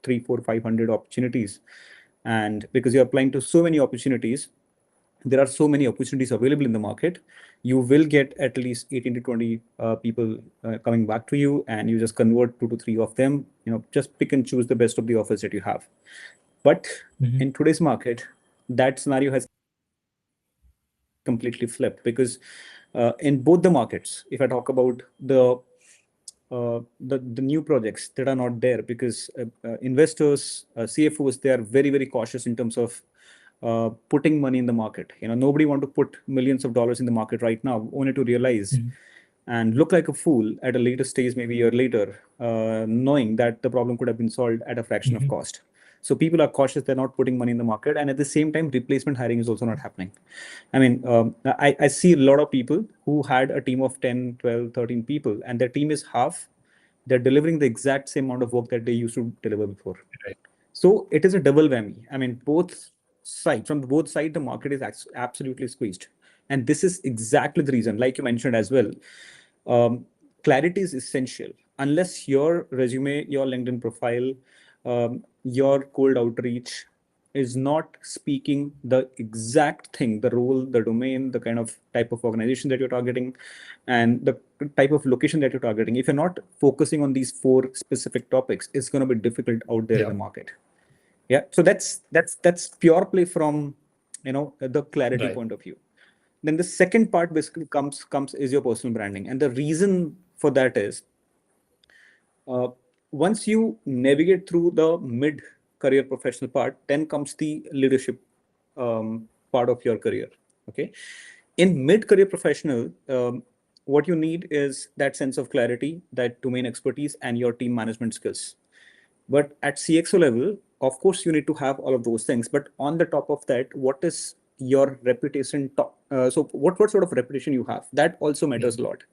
3, 4, 500 opportunities. And because you're applying to so many opportunities, there are so many opportunities available in the market, you will get at least 18 to 20 people coming back to you, and you just convert 2 to 3 of them. Just pick and choose the best of the offers that you have. But in today's market, that scenario has completely flipped, because in both the markets, if I talk about the new projects that are not there, because investors, CFOs, they are very, very cautious in terms of putting money in the market. Nobody want to put millions of dollars in the market right now, only to realize and look like a fool at a later stage, maybe a year later, knowing that the problem could have been solved at a fraction of cost. So people are cautious, they're not putting money in the market. And at the same time, replacement hiring is also not happening. I mean, I see a lot of people who had a team of 10, 12, 13 people, and their team is half. They're delivering the exact same amount of work that they used to deliver before. Right. So it is a double whammy. I mean, from both sides, the market is absolutely squeezed. And this is exactly the reason, like you mentioned as well, clarity is essential. Unless your resume, your LinkedIn profile, your cold outreach is not speaking the exact thing, the role, the domain, the kind of type of organization that you're targeting, and the type of location that you're targeting, if you're not focusing on these 4 specific topics, it's going to be difficult out there in the market. Yeah. So that's pure play from the clarity point of view. Then the second part basically comes is your personal branding, and the reason for that is once you navigate through the mid-career professional part, then comes the leadership part of your career. Okay. In mid-career professional, what you need is that sense of clarity, that domain expertise, and your team management skills. But at CXO level, of course, you need to have all of those things. But on the top of that, what is your reputation? So what sort of reputation you have? That also matters a lot.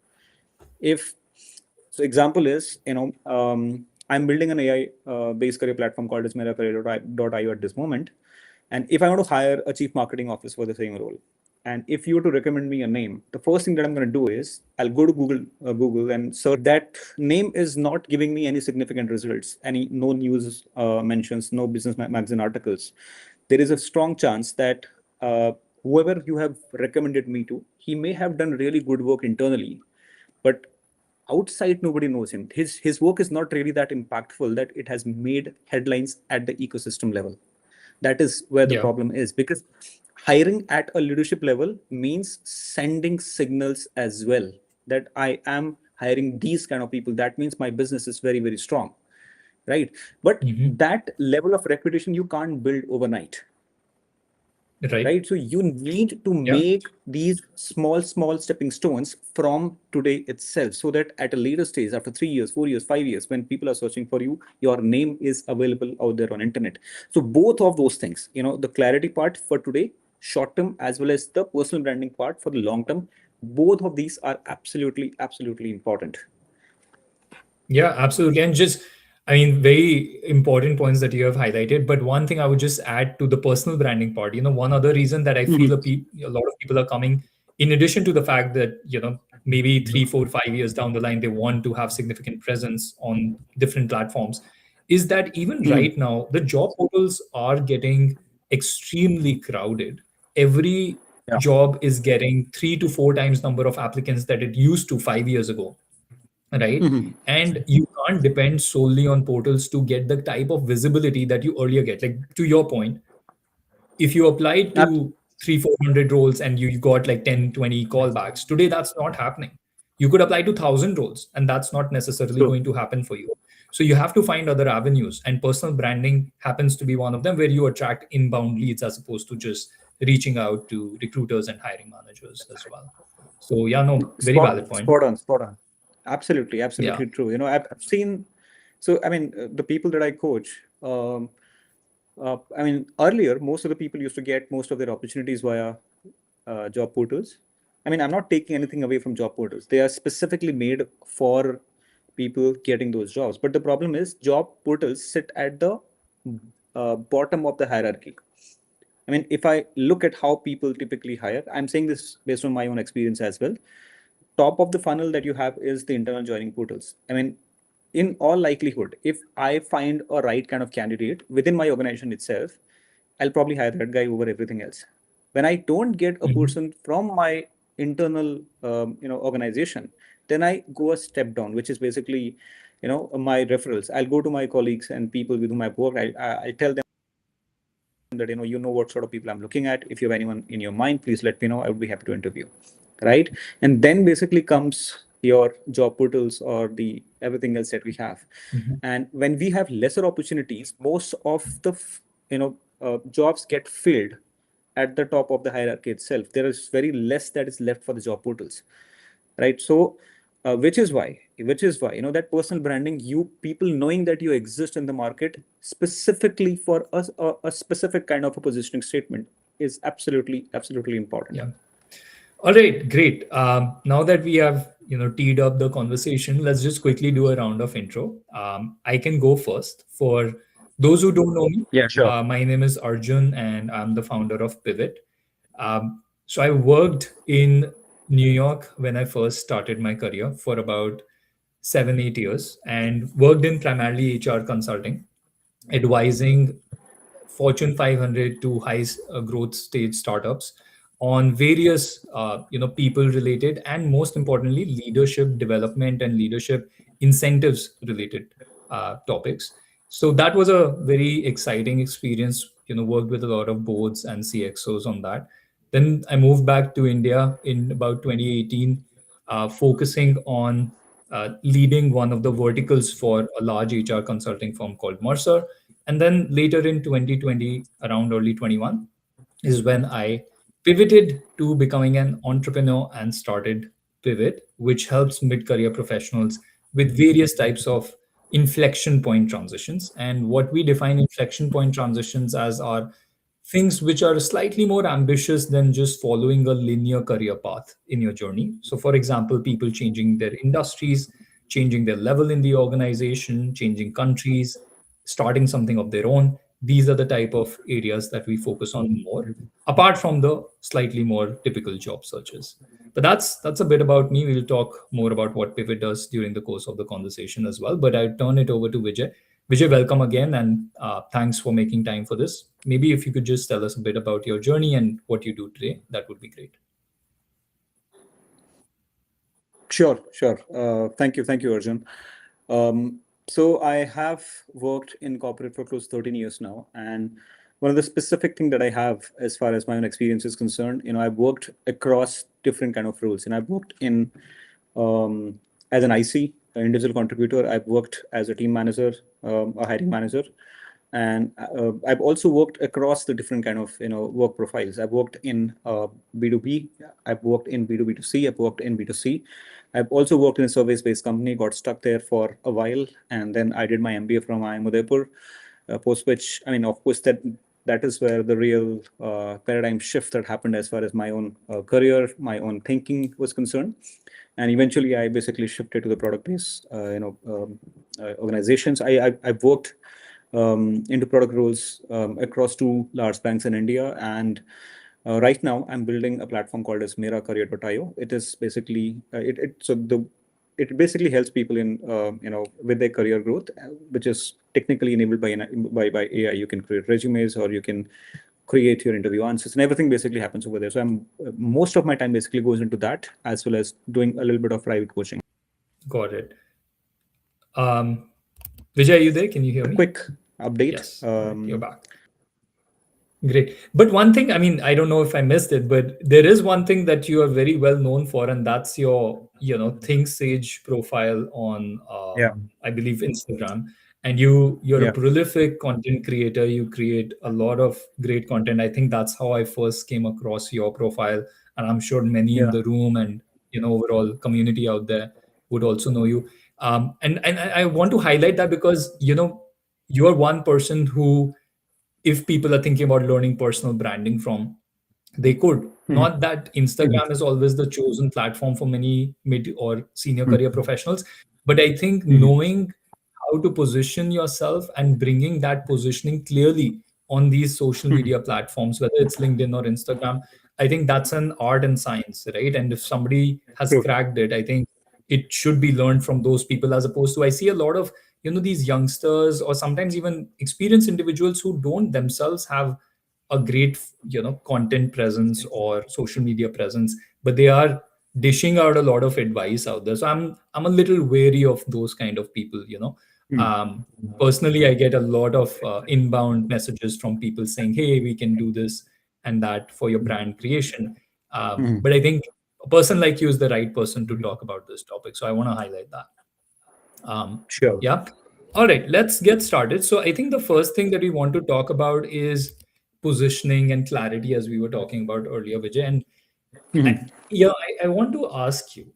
So example is, I'm building an AI based career platform called as meracareer.io at this moment. And if I want to hire a chief marketing officer for the same role, and if you were to recommend me a name, the first thing that I'm going to do is I'll go to Google and search. That name is not giving me any significant results, no news mentions, no business magazine articles. There is a strong chance that whoever you have recommended me to, he may have done really good work internally, but outside nobody knows him. His work is not really that impactful that it has made headlines at the ecosystem level. That is where the problem is, because hiring at a leadership level means sending signals as well, that I am hiring these kind of people. That means my business is very, very strong, right? But that level of reputation you can't build overnight. Right. So you need to make these small stepping stones from today itself, so that at a later stage, after 3 years, 4 years, 5 years, when people are searching for you, your name is available out there on internet. So both of those things, the clarity part for today, short term, as well as the personal branding part for the long term, both of these are absolutely important. Yeah, absolutely. And just, very important points that you have highlighted. But one thing I would just add to the personal branding part, one other reason that I feel a lot of people are coming, in addition to the fact that, maybe 3, 4, 5 years down the line, they want to have significant presence on different platforms, is that even right now, the job portals are getting extremely crowded. Every job is getting 3 to 4 times number of applicants that it used to 5 years ago. Right. And you can't depend solely on portals to get the type of visibility that you earlier get. Like, to your point, if you applied to 300-400 roles and you got like 10-20 callbacks, today that's not happening. You could apply to 1,000 roles and that's not necessarily going to happen for you. So you have to find other avenues, and personal branding happens to be one of them, where you attract inbound leads as opposed to just reaching out to recruiters and hiring managers as well. So very valid point. Spot on. Absolutely true. I've seen, so the people that I coach, earlier, most of the people used to get most of their opportunities via job portals. I'm not taking anything away from job portals. They are specifically made for people getting those jobs. But the problem is, job portals sit at the bottom of the hierarchy. If I look at how people typically hire, I'm saying this based on my own experience as well. Top of the funnel that you have is the internal joining portals. in all likelihood, if I find a right kind of candidate within my organization itself, I'll probably hire that guy over everything else. When I don't get a person from my internal, organization, then I go a step down, which is basically, my referrals. I'll go to my colleagues and people with whom I've worked. I tell them that what sort of people I'm looking at. If you have anyone in your mind, please let me know. I would be happy to interview, right? And then basically comes your job portals or the everything else that we have. And when we have lesser opportunities, most of the jobs get filled at the top of the hierarchy itself. There is very less that is left for the job portals, right? So which is why that personal branding, you people knowing that you exist in the market specifically for us, a specific kind of a positioning statement is absolutely important. Yeah. All right, great. Now that we have teed up the conversation, let's just quickly do a round of intro. I can go first. For those who don't know me, Yeah, sure. my name is Arjun, and I'm the founder of Pivot. So I worked in New York when I first started my career for about 7-8 years, and worked in primarily HR consulting, advising Fortune 500 to high growth stage startups on various people related, and most importantly leadership development and leadership incentives related topics. So that was a very exciting experience. Worked with a lot of boards and CXOs on that. Then I moved back to India in about 2018, focusing on leading one of the verticals for a large HR consulting firm called Mercer. And then later in 2020, around early 21, is when I pivoted to becoming an entrepreneur and started Pivot, which helps mid career professionals with various types of inflection point transitions. And what we define inflection point transitions as are things which are slightly more ambitious than just following a linear career path in your journey. So, for example, people changing their industries, changing their level in the organization, changing countries, starting something of their own. These are the type of areas that we focus on more, apart from the slightly more typical job searches. But that's a bit about me. We'll talk more about what Pivot does during the course of the conversation as well. But I turn it over to Vijay. Vijay, welcome again, and thanks for making time for this. Maybe if you could just tell us a bit about your journey and what you do today, that would be great. Sure. Thank you, Arjun. So I have worked in corporate for close to 13 years now, and one of the specific thing that I have as far as my own experience is concerned, I've worked across different kind of roles, and I've worked in as an IC, an individual contributor. I've worked as a team manager, a hiring manager, and I've also worked across the different kind of work profiles. I've worked in B2B, I've worked in B2B2C, I've worked in B2C. I've also worked in a service-based company, got stuck there for a while, and then I did my MBA from IIM Udaipur. Post which, of course, that is where the real paradigm shift that happened as far as my own career, my own thinking was concerned. And eventually, I basically shifted to the product-based, organizations. I've worked into product roles across 2 large banks in India, and right now I'm building a platform called as MeraCareer.io. It is basically it basically helps people in with their career growth, which is technically enabled by AI. You can create resumes, or you can create your interview answers, and everything basically happens over there. So most of my time basically goes into that, as well as doing a little bit of private coaching. Got it. Vijay, are you there? Can you hear me? Quick update. Yes, you're back. Great. But one thing, I don't know if I missed it, but there is one thing that you are very well known for, and that's your, Think Sage profile on, I believe, Instagram. And you're a prolific content creator. You create a lot of great content. I think that's how I first came across your profile. And I'm sure many in the room and, overall community out there would also know you. And I want to highlight that because, you are one person who, if people are thinking about learning personal branding from, they could. Not that Instagram is always the chosen platform for many mid or senior career professionals, but I think knowing how to position yourself and bringing that positioning clearly on these social media platforms, whether it's LinkedIn or Instagram, I think that's an art and science, right? And if somebody has cracked it, I think it should be learned from those people, as opposed to I see a lot of these youngsters or sometimes even experienced individuals who don't themselves have a great content presence or social media presence, but they are dishing out a lot of advice out there. So I'm a little wary of those kind of people. um, Personally, I get a lot of inbound messages from people saying, hey, we can do this and that for your brand creation. But I think a person like you is the right person to talk about this topic, so I want to highlight that. Sure. Yeah. All right, let's get started. So I think the first thing that we want to talk about is positioning and clarity, as we were talking about earlier, Vijay. And I want to ask you,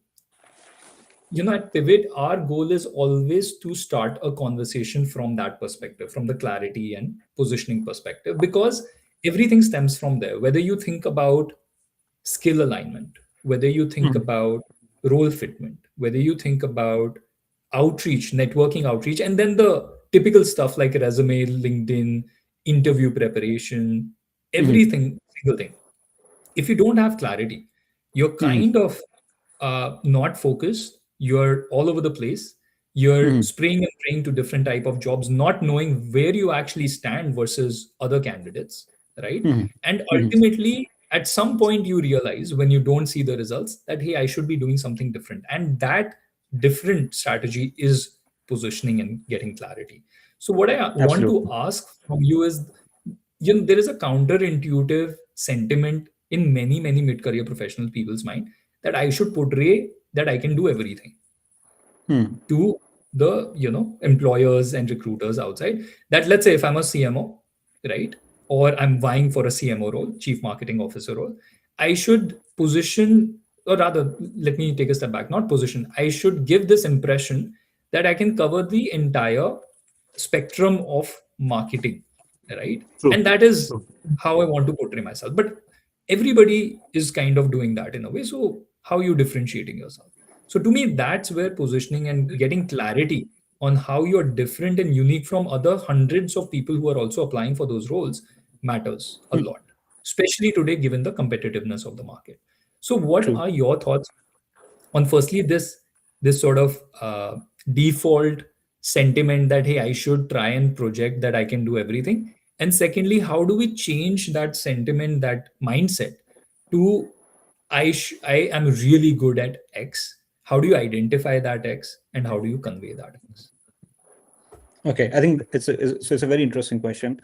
at Pivot, our goal is always to start a conversation from that perspective, from the clarity and positioning perspective, because everything stems from there. Whether you think about skill alignment, whether you think about role fitment, whether you think about outreach, networking outreach, and then the typical stuff like resume, LinkedIn, interview preparation, everything, single thing. If you don't have clarity, you're kind of not focused. You're all over the place. You're spraying and praying to different type of jobs, not knowing where you actually stand versus other candidates, right? And ultimately, at some point, you realize when you don't see the results that, hey, I should be doing something different. And that different strategy is positioning and getting clarity. So what I want to Absolutely. ask from you is, there is a counterintuitive sentiment in many mid-career professional people's mind that I should portray that I can do everything to the employers and recruiters outside. That, let's say, if I'm a CMO, right, or I'm vying for a CMO role, chief marketing officer role, I should position, or rather, let me take a step back, not position, I should give this impression that I can cover the entire spectrum of marketing, right? True. And that is how I want to portray myself. But everybody is kind of doing that in a way. So how are you differentiating yourself? So to me, that's where positioning and getting clarity on how you're different and unique from other hundreds of people who are also applying for those roles matters a lot, especially today, given the competitiveness of the market. So what True. are your thoughts on, firstly, this sort of default sentiment that, hey, I should try and project that I can do everything, and secondly, how do we change that sentiment, that mindset, to I am really good at X? How do you identify that X, and how do you convey that X? Okay, I think it's a very interesting question.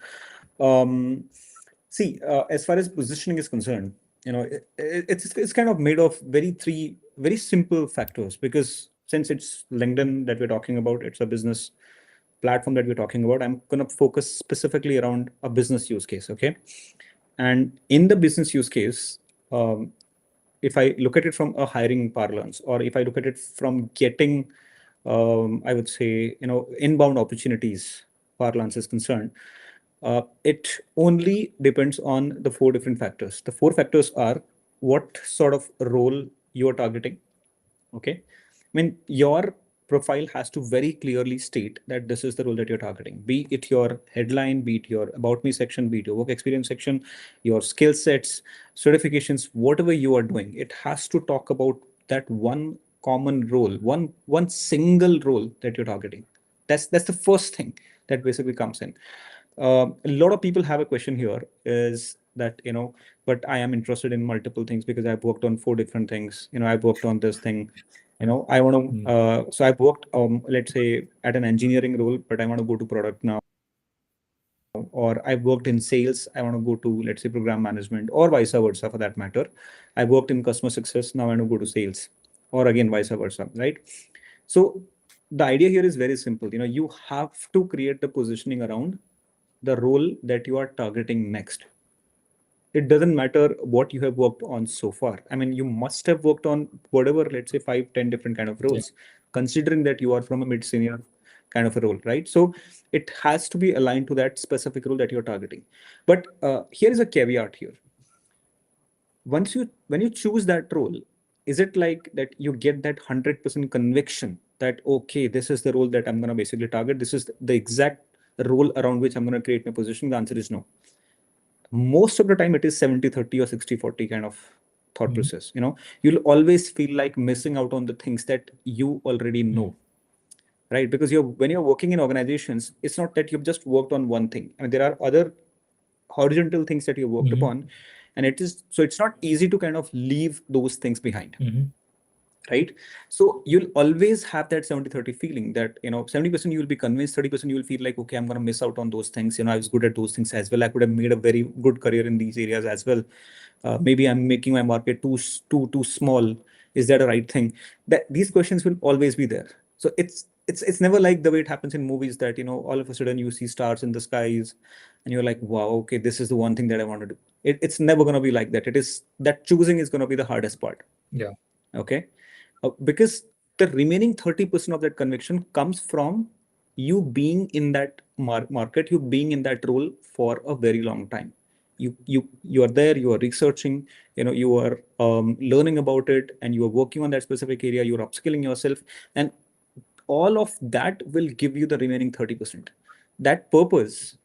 See, as far as positioning is concerned, it's kind of made of three very simple factors, because since it's LinkedIn that we're talking about, it's a business platform that we're talking about. I'm going to focus specifically around a business use case. Okay, and in the business use case, if I look at it from a hiring parlance, or if I look at it from getting, I would say, inbound opportunities parlance is concerned, it only depends on the four different factors. The four factors are what sort of role you are targeting. Okay. I mean, your profile has to very clearly state that this is the role that you're targeting, be it your headline, be it your about me section, be it your work experience section, your skill sets, certifications, whatever you are doing. It has to talk about that one common role, one single role that you're targeting. That's the first thing that basically comes in. A lot of people have a question here is that, but I am interested in multiple things because I've worked on four different things. I've worked on this thing. I want to, so I've worked, let's say, at an engineering role, but I want to go to product now. Or I've worked in sales, I want to go to, let's say, program management, or vice versa for that matter. I've worked in customer success, now I want to go to sales, or again, vice versa, right? So the idea here is very simple. You have to create the positioning around the role that you are targeting next. It doesn't matter what you have worked on so far. I mean, you must have worked on whatever, let's say, 5, 10 different kind of roles, considering that you are from a mid-senior kind of a role, right? So it has to be aligned to that specific role that you're targeting. But here is a caveat here. When you choose that role, is it like that you get that 100% conviction that, okay, this is the role that I'm going to basically target, this is the exact role around which I'm going to create my position? The answer is no. Most of the time it is 70-30 or 60-40 kind of thought process. You'll always feel like missing out on the things that you already know, right? Because when you're working in organizations, it's not that you've just worked on one thing. I mean, there are other horizontal things that you worked upon, and it's not easy to kind of leave those things behind. Right? So you'll always have that 70-30 feeling that, 70% you'll be convinced, 30% you'll feel like, okay, I'm going to miss out on those things. I was good at those things as well. I could have made a very good career in these areas as well. Maybe I'm making my market too small. Is that a right thing? That these questions will always be there. So it's never like the way it happens in movies that, all of a sudden you see stars in the skies and you're like, wow, okay, this is the one thing that I want to do. It's never going to be like that. It is that choosing is going to be the hardest part. Yeah. Okay. Because the remaining 30% of that conviction comes from you being in that market, you being in that role for a very long time. You are there, you are researching, you are learning about it, and you are working on that specific area, you're upskilling yourself, and all of that will give you the remaining 30%. That purpose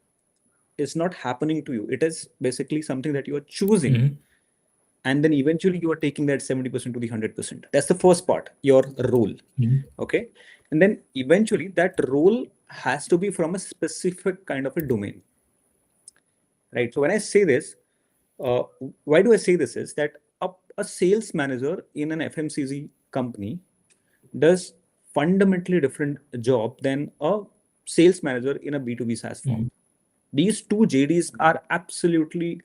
is not happening to you. It is basically something that you are choosing. And then eventually you are taking that 70% to the 100%. That's the first part, your role. Okay. And then eventually that role has to be from a specific kind of a domain. Right. So when I say this, why do I say this is that a sales manager in an FMCG company does fundamentally different job than a sales manager in a B2B SaaS firm. These two JDs are absolutely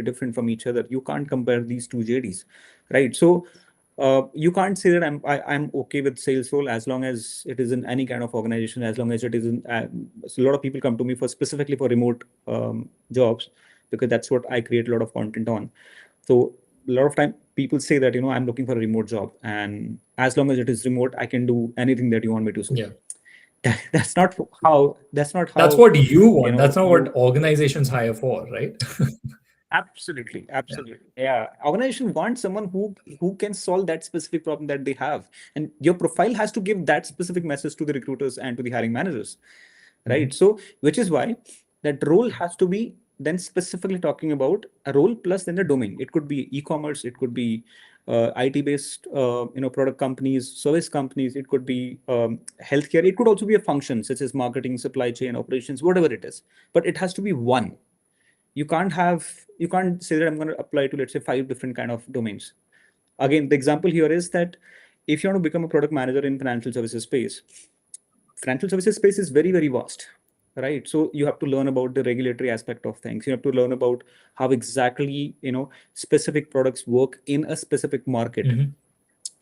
different from each other. You can't compare these two JDs, right? So you can't say that I'm okay with sales role as long as it is in any kind of organization, as long as it is in. So a lot of people come to me specifically for remote jobs, because that's what I create a lot of content on. So a lot of time people say that, I'm looking for a remote job, and as long as it is remote, I can do anything that you want me to. So yeah. That's not how. That's what you want. That's not what organizations hire for, right? Absolutely. Yeah. Organization wants someone who can solve that specific problem that they have, and your profile has to give that specific message to the recruiters and to the hiring managers, right? So, which is why that role has to be then specifically talking about a role plus then the domain. It could be e-commerce, it could be IT-based, product companies, service companies. It could be healthcare. It could also be a function such as marketing, supply chain, operations, whatever it is. But it has to be one. You can't say that I'm going to apply to, let's say, 5 different kind of domains. Again, the example here is that if you want to become a product manager in financial services space is very, very vast, right? So you have to learn about the regulatory aspect of things. You have to learn about how exactly, specific products work in a specific market.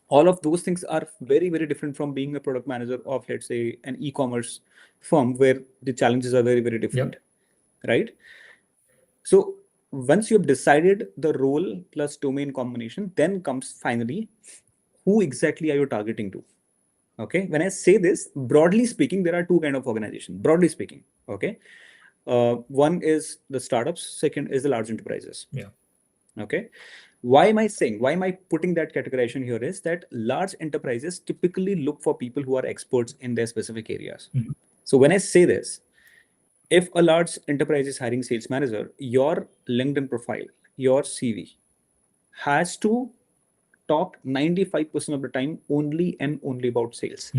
All of those things are very, very different from being a product manager of, let's say, an e-commerce firm where the challenges are very, very different, right? So once you've decided the role plus domain combination, then comes finally, who exactly are you targeting to? Okay. When I say this, broadly speaking, there are 2 kind of organizations, broadly speaking. Okay. One is the startups. Second is the large enterprises. Yeah. Okay. Why am I putting that categorization here is that large enterprises typically look for people who are experts in their specific areas. So when I say this, if a large enterprise is hiring sales manager, your LinkedIn profile, your CV has to talk 95% of the time only and only about sales.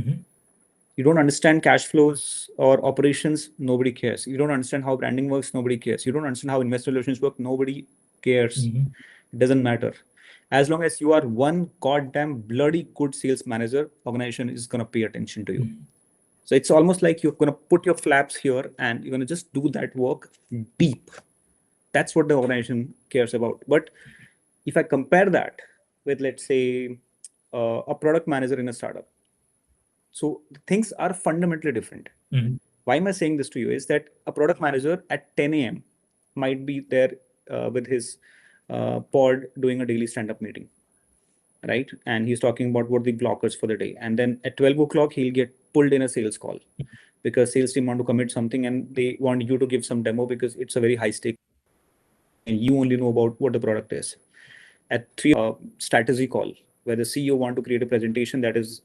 You don't understand cash flows or operations, nobody cares. You don't understand how branding works, nobody cares. You don't understand how investor relations work, nobody cares. It doesn't matter. As long as you are one goddamn bloody good sales manager, organization is going to pay attention to you. So it's almost like you're going to put your flaps here and you're going to just do that work deep. That's what the organization cares about. But if I compare that with, let's say, a product manager in a startup, so things are fundamentally different. Why am I saying this to you is that a product manager at 10 a.m. might be there with his pod doing a daily stand-up meeting, right? And he's talking about what the blockers for the day. And then at 12 o'clock, he'll get pulled in a sales call because sales team want to commit something and they want you to give some demo because it's a very high stake and you only know about what the product is. At 3, strategy call where the CEO want to create a presentation that is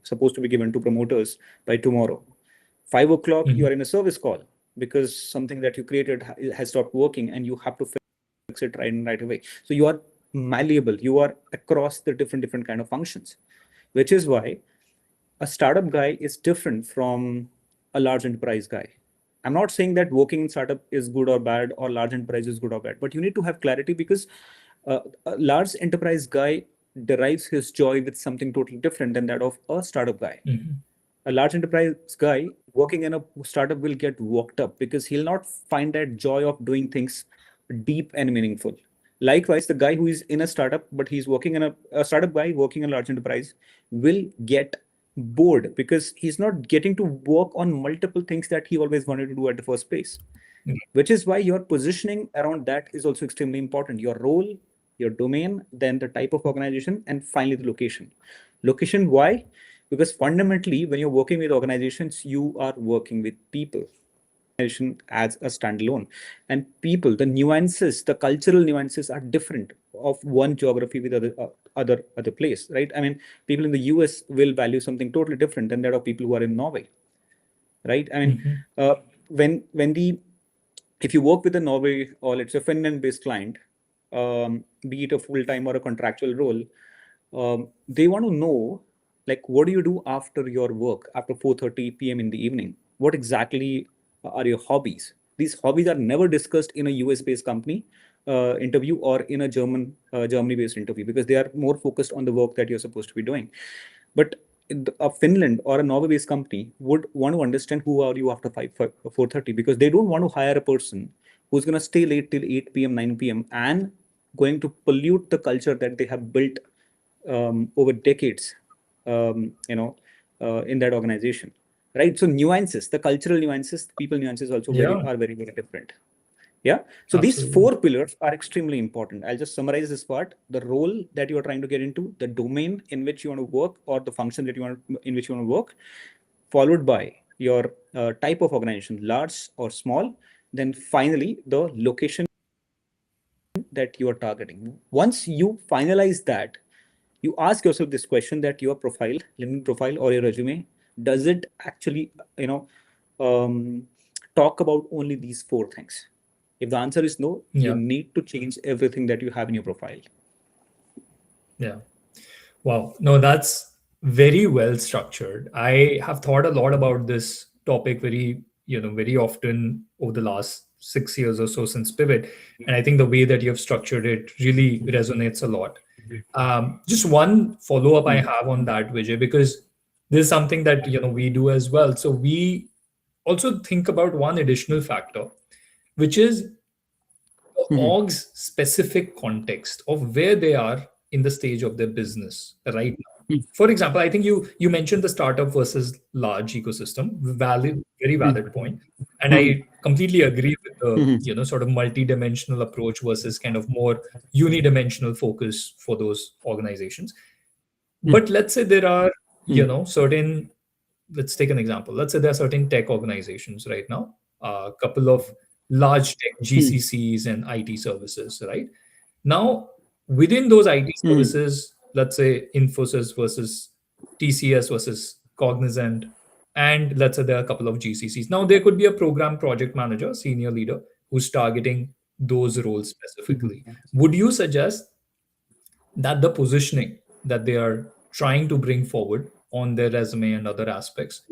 supposed to be given to promoters by tomorrow. 5 o'clock, you are in a service call because something that you created has stopped working and you have to fix it right away. So you are malleable. You are across the different kind of functions, which is why a startup guy is different from a large enterprise guy. I'm not saying that working in startup is good or bad, or large enterprise is good or bad, but you need to have clarity, because a large enterprise guy derives his joy with something totally different than that of a startup guy. A large enterprise guy working in a startup will get worked up, because he'll not find that joy of doing things deep and meaningful. Likewise, the guy who is in a startup, but he's working in a startup guy working in a large enterprise will get bored, because he's not getting to work on multiple things that he always wanted to do at the first place. Which is why your positioning around that is also extremely important. Your role, your domain, then the type of organization, and finally the location. Location, why? Because fundamentally, when you're working with organizations, you are working with people as a standalone, and people, the nuances, the cultural nuances are different of one geography with other place, right? I mean, people in the US will value something totally different than that of people who are in Norway, right? I mean, when the if you work with a Norway or let's say Finland-based client, be it a full-time or a contractual role, they want to know, like, what do you do after your work, after 4:30 p.m. in the evening? What exactly are your hobbies? These hobbies are never discussed in a US-based company interview, or in a Germany-based interview, because they are more focused on the work that you're supposed to be doing. But a Finland or a Norway-based company would want to understand who are you after 4:30, because they don't want to hire a person who's going to stay late till 8 p.m., 9 p.m. and going to pollute the culture that they have built over decades, in that organization, right? So nuances, the cultural nuances, the people nuances also are very, very different. Yeah. So these four pillars are extremely important. I'll just summarize this part: the role that you are trying to get into, the domain in which you want to work, or the function that in which you want to work, followed by your type of organization, large or small, then finally the location that you are targeting. Once you finalize that, you ask yourself this question: that your profile, LinkedIn profile or your resume, does it actually, talk about only these four things? If the answer is no, you need to change everything that you have in your profile. Yeah. Wow. No, that's very well structured. I have thought a lot about this topic very often over the last 6 years or so since Pivot. And I think the way that you have structured it really resonates a lot. Just one follow-up I have on that, Vijay, because this is something that we do as well. So we also think about one additional factor, which is the org's specific context of where they are in the stage of their business right now. For example, I think you mentioned the startup versus large ecosystem. Very valid point. And I completely agree with the sort of multi-dimensional approach versus kind of more unidimensional focus for those organizations. But let's say there are certain, let's take an example. Let's say there are certain tech organizations right now, a couple of large tech GCCs and IT services, right? Now, within those IT services, let's say Infosys versus TCS versus Cognizant, and let's say there are a couple of GCCs. Now, there could be a program project manager, senior leader, who's targeting those roles specifically. Would you suggest that the positioning that they are trying to bring forward on their resume and other aspects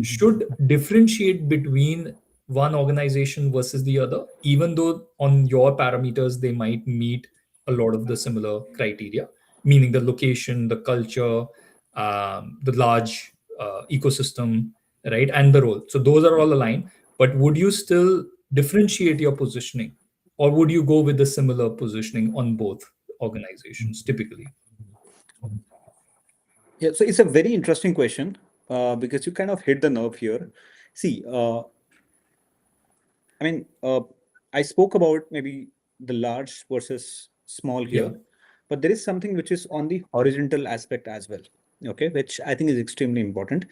should differentiate between one organization versus the other, even though on your parameters they might meet a lot of the similar criteria, meaning the location, the culture, the large ecosystem, right, and the role. So those are all aligned. But would you still differentiate your positioning, or would you go with the similar positioning on both organizations typically? Yeah, so it's a very interesting question, because you kind of hit the nerve here. See, I spoke about maybe the large versus small here, but there is something which is on the horizontal aspect as well, okay, which I think is extremely important,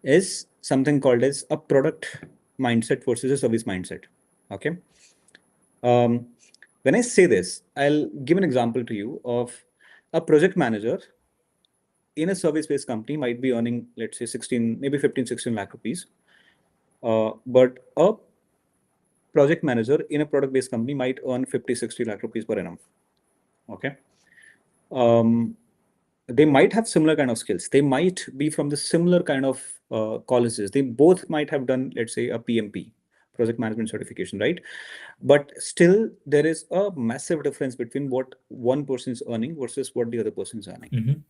is something called as a product mindset versus a service mindset, okay? When I say this, I'll give an example to you of a project manager in a service-based company might be earning, let's say 16, maybe 15, 16 lakh rupees. But a project manager in a product-based company might earn 50, 60 lakh rupees per annum. Okay. they might have similar kind of skills. They might be from the similar kind of colleges. They both might have done, let's say, a PMP, project management certification, right? But still, there is a massive difference between what one person is earning versus what the other person is earning,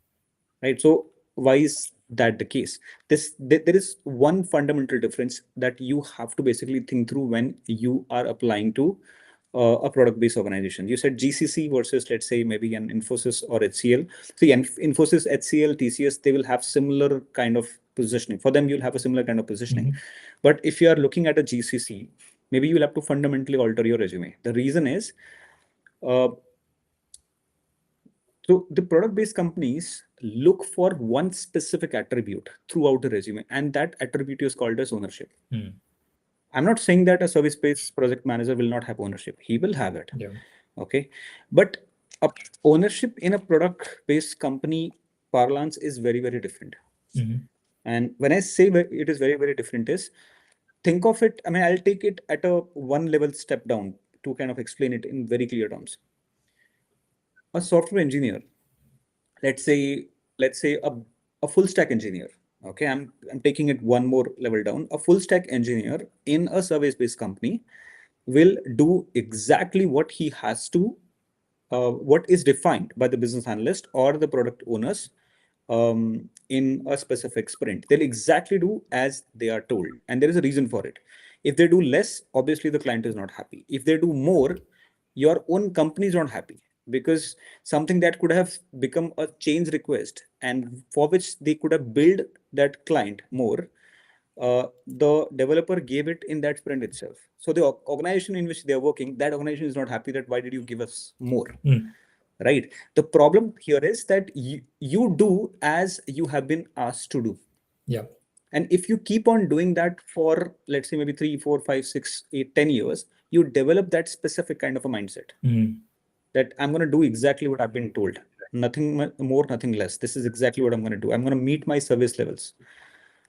right? So why is that the case? There is one fundamental difference that you have to basically think through when you are applying to a product-based organization. You said GCC versus, let's say, maybe an Infosys or HCL. See, Infosys, HCL, TCS, they will have similar kind of positioning. For them, you'll have a similar kind of positioning. But if you are looking at a GCC, maybe you'll have to fundamentally alter your resume. The reason is, so the product-based companies look for one specific attribute throughout the resume, and that attribute is called as ownership. I'm not saying that a service-based project manager will not have ownership. He will have it. Yeah. Okay. But ownership in a product-based company parlance is very, very different. And when I say it is very, very different is, think of it, I mean, I'll take it at a one level step down to kind of explain it in very clear terms. A software engineer, let's say a full stack engineer. Okay, I'm taking it one more level down. A full stack engineer in a service-based company will do exactly what he has to, what is defined by the business analyst or the product owners in a specific sprint. They'll exactly do as they are told, and there is a reason for it. If they do less, obviously the client is not happy. If they do more, your own company is not happy, because something that could have become a change request and for which they could have billed that client more, the developer gave it in that sprint itself. So the organization in which they're working, that organization is not happy that why did you give us more, right? The problem here is that you do as you have been asked to do. Yeah. And if you keep on doing that for, let's say, maybe 3, 4, 5, 6, 8, 10 years, you develop that specific kind of a mindset that I'm going to do exactly what I've been told. Nothing more, nothing less. This is exactly what I'm going to do. I'm going to meet my service levels.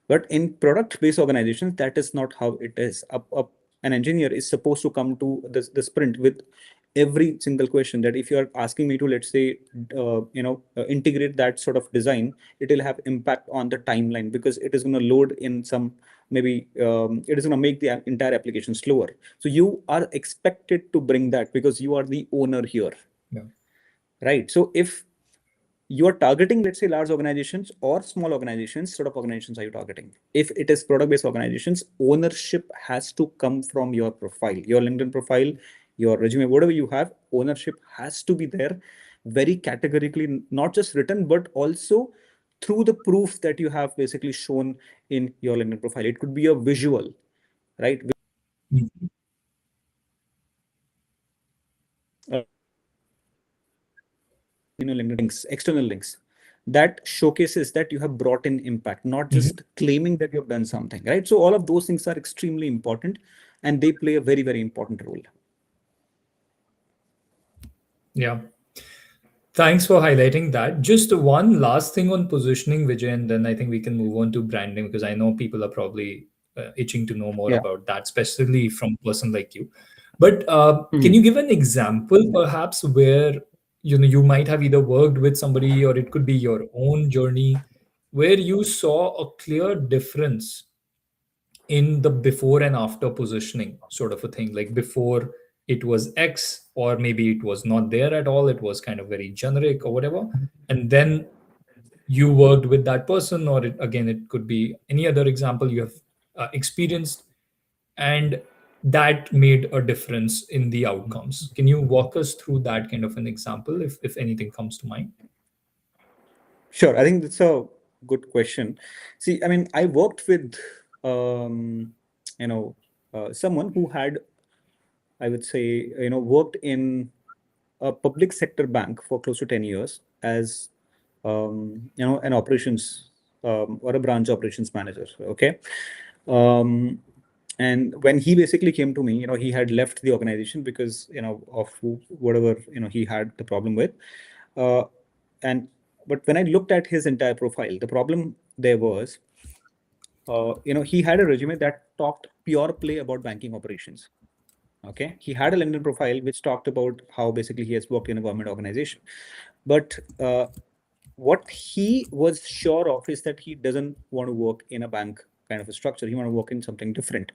But in product-based organizations, that is not how it is. An engineer is supposed to come to the sprint with every single question that if you are asking me to, let's say, integrate that sort of design, it will have impact on the timeline because it is going to load in some, maybe it is going to make the entire application slower. So you are expected to bring that because you are the owner here. Yeah. Right. So if you are targeting, let's say, large organizations or small organizations, sort of organizations are you targeting? If it is product-based organizations, ownership has to come from your profile, your LinkedIn profile, your resume, whatever you have, ownership has to be there very categorically, not just written, but also through the proof that you have basically shown in your LinkedIn profile. It could be a visual, right? LinkedIn links, external links that showcases that you have brought in impact, not just claiming that you've done something, right? So all of those things are extremely important and they play a very, very important role. Yeah. Thanks for highlighting that. Just one last thing on positioning, Vijay, and then I think we can move on to branding because I know people are probably itching to know more about that, especially from a person like you. But can you give an example, perhaps, where you might have either worked with somebody or it could be your own journey, where you saw a clear difference in the before and after positioning, sort of a thing, like before it was X, or maybe it was not there at all, it was kind of very generic or whatever, and then you worked with that person, or it could be any other example you have experienced, and that made a difference in the outcomes. Can you walk us through that kind of an example, if anything comes to mind? Sure, I think that's a good question. See, I mean, I worked with someone who had, I would say, worked in a public sector bank for close to 10 years as an operations or a branch operations manager. Okay. And when he basically came to me, he had left the organization because of whatever he had the problem with. But when I looked at his entire profile, the problem there was, he had a resume that talked pure play about banking operations. Okay, he had a LinkedIn profile which talked about how basically he has worked in a government organization, but what he was sure of is that he doesn't want to work in a bank kind of a structure. He want to work in something different.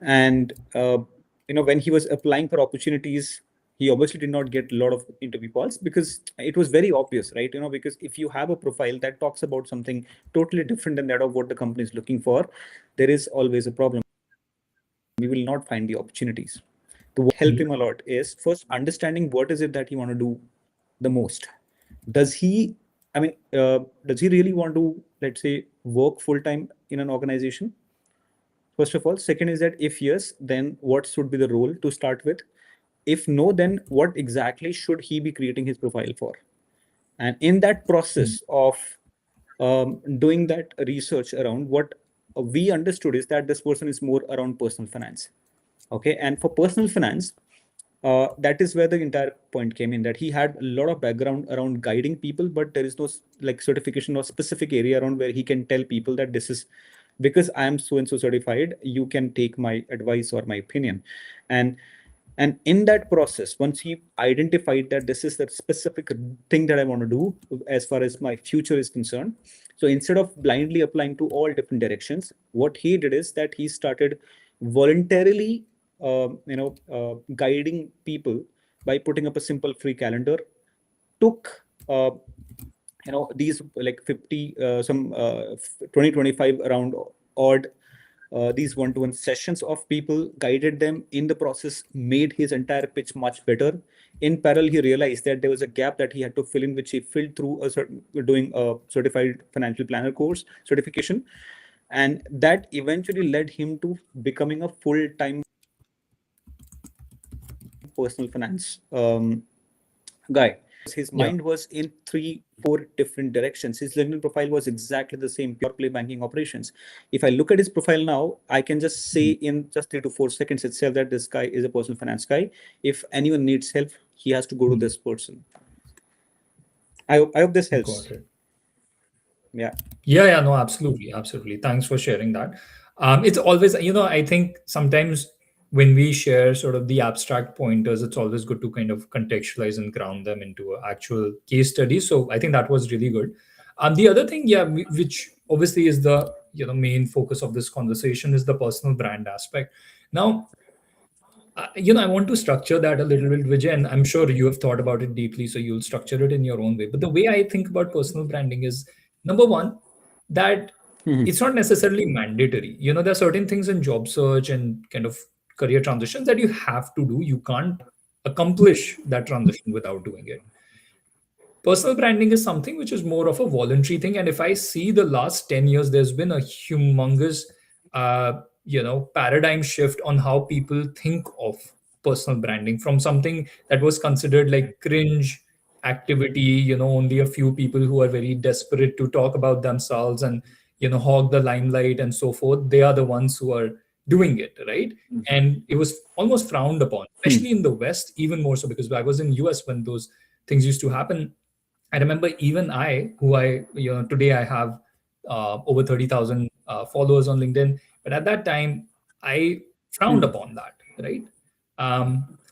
And when he was applying for opportunities, he obviously did not get a lot of interview calls because it was very obvious, right? Because if you have a profile that talks about something totally different than that of what the company is looking for, there is always a problem. We will not find the opportunities. To help him a lot is first understanding what is it that he want to do the most. Does he, does he really want to, let's say, work full time in an organization? First of all. Second is that if yes, then what should be the role to start with? If no, then what exactly should he be creating his profile for? And in that process of doing that research around, what we understood is that this person is more around personal finance. Okay, and for personal finance, that is where the entire point came in, that he had a lot of background around guiding people, but there is no like certification or specific area around where he can tell people that this is because I am so and so certified, you can take my advice or my opinion. And in that process, once he identified that this is the specific thing that I want to do as far as my future is concerned, so instead of blindly applying to all different directions, what he did is that he started voluntarily guiding people by putting up a simple free calendar. Took these like 50 some 20 25 around odd these one-to-one sessions of people, guided them in the process, made his entire pitch much better. In parallel, he realized that there was a gap that he had to fill in, which he filled through doing a certified financial planner course certification, and that eventually led him to becoming a full-time personal finance guy. His mind was in 3-4 different directions. His LinkedIn profile was exactly the same, pure play banking operations. If I look at his profile now, I can just say in just 3 to 4 seconds itself that this guy is a personal finance guy. If anyone needs help, he has to go to this person. I hope this helps. Got it. Yeah. Yeah, no, absolutely. Thanks for sharing that. It's always, I think sometimes when we share sort of the abstract pointers, it's always good to kind of contextualize and ground them into an actual case study. So I think that was really good. The other thing, which obviously is the main focus of this conversation, is the personal brand aspect. Now, I want to structure that a little bit, Vijay, and I'm sure you have thought about it deeply, so you'll structure it in your own way. But the way I think about personal branding is, number one, that it's not necessarily mandatory. There are certain things in job search and kind of career transitions that you have to do. You can't accomplish that transition without doing it. Personal branding is something which is more of a voluntary thing. And if I see the last 10 years, there's been a humongous paradigm shift on how people think of personal branding, from something that was considered like cringe activity, only a few people who are very desperate to talk about themselves and hog the limelight and so forth, they are the ones who are doing it, right? And it was almost frowned upon, especially in the West, even more so, because I was in US when those things used to happen. I remember even today I have over 30,000 followers on LinkedIn. But at that time, I frowned upon that, right?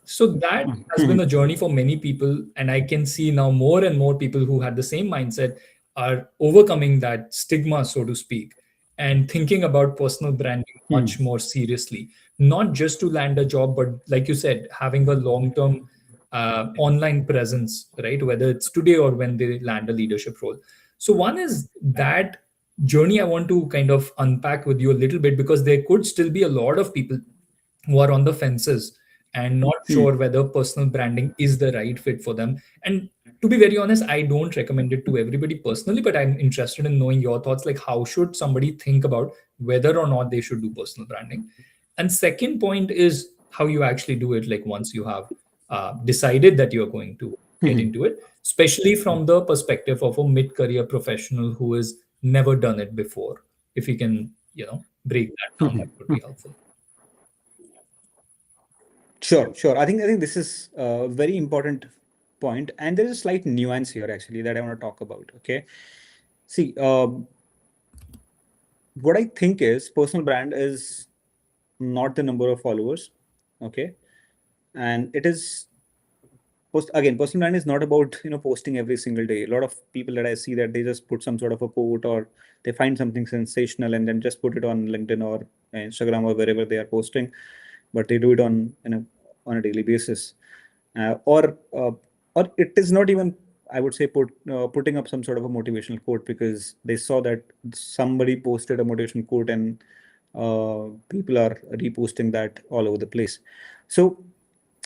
So that has been a journey for many people. And I can see now more and more people who had the same mindset are overcoming that stigma, so to speak, and thinking about personal branding much more seriously, not just to land a job, but like you said, having a long-term online presence, right? Whether it's today or when they land a leadership role. So one is that journey I want to kind of unpack with you a little bit, because there could still be a lot of people who are on the fences and not sure whether personal branding is the right fit for them. And to be very honest, I don't recommend it to everybody personally, but I'm interested in knowing your thoughts. Like, how should somebody think about whether or not they should do personal branding? And second point is how you actually do it, like once you have decided that you're going to get into it, especially from the perspective of a mid-career professional who has never done it before. If you can, break that down, that would be helpful. Sure. I think this is a very important point, and there is a slight nuance here actually that I want to talk about. Okay, see, what I think is personal brand is not the number of followers. Okay. And it is personal brand is not about posting every single day. A lot of people that I see, that they just put some sort of a quote, or they find something sensational and then just put it on LinkedIn or Instagram or wherever they are posting, but they do it on a daily basis. Or it is not even, I would say, putting up some sort of a motivational quote because they saw that somebody posted a motivational quote, and people are reposting that all over the place. So